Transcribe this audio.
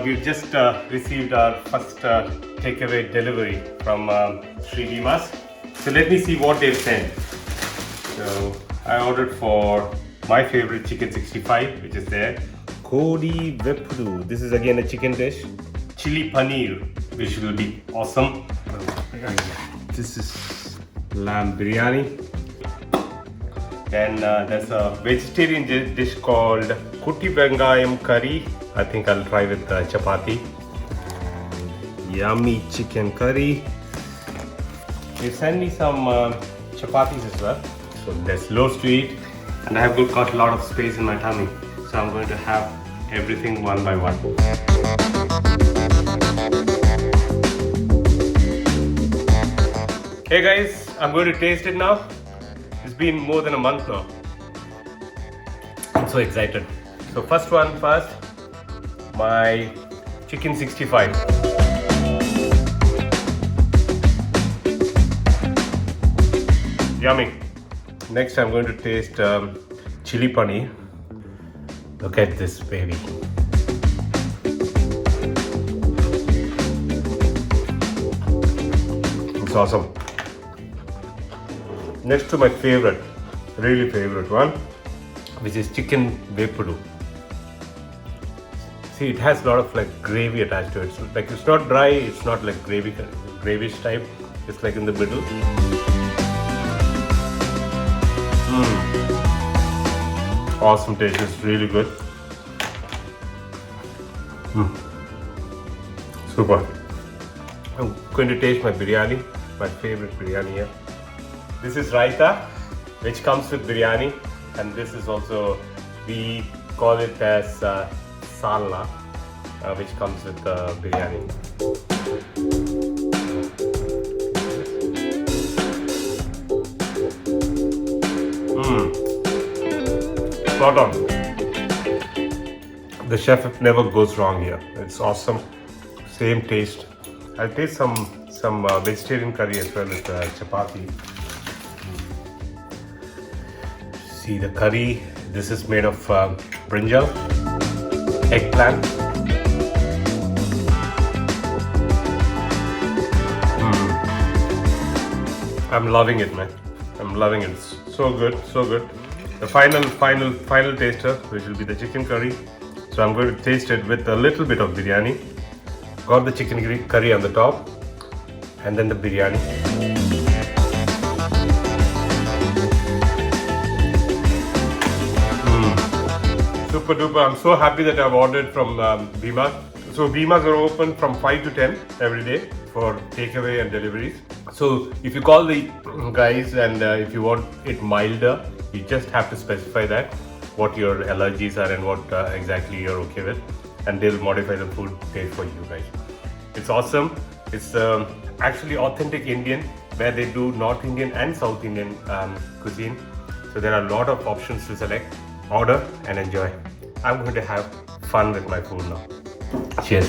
we've just received our first takeaway delivery from Shri Bheemas. So let me see what they've sent. So I ordered for my favorite chicken 65, which is there. Kodi Vepru. This is again a chicken dish. Chili paneer, which will be awesome. This is lamb biryani. Then there's a vegetarian dish called Kuti Vengayam curry. I think I'll try with chapati. Yummy chicken curry. They sent me some chapatis as well. So there's loads to eat, and I have got a lot of space in my tummy. So I'm going to have everything one by one. Hey guys, I'm going to taste it now. It's been more than a month now. I'm so excited. So first, my chicken 65. Yummy. Next I'm going to taste chili paneer. Look at this baby. It's awesome. Next to my favorite, really favorite one, which is chicken vepudu. See, it has a lot of like gravy attached to it. So, like, it's not dry, it's not like gravish type. It's like in the middle. Awesome taste. It's really good. Super. I'm going to taste my biryani, my favorite biryani here. This is raita, which comes with biryani, and this is also, we call it as salna, which comes with biryani. Spot on. The chef never goes wrong here. It's awesome. Same taste. I'll taste some vegetarian curry as well with chapati. See the curry. This is made of brinjal, eggplant. I'm loving it, man. I'm loving it. It's so good, so good. The final taster, which will be the chicken curry. So I'm going to taste it with a little bit of biryani. Got the chicken curry on the top, and then the biryani. Super duper. I'm so happy that I've ordered from Bheemas. So Bheemas are open from 5 to 10 every day for takeaway and deliveries. So if you call the guys and if you want it milder, you just have to specify that, what your allergies are and what exactly you're okay with, and they'll modify the food taste for you guys. It's awesome. It's actually authentic Indian, where they do North Indian and South Indian cuisine. So there are a lot of options to select. Order and enjoy. I'm going to have fun with my food now. Cheers.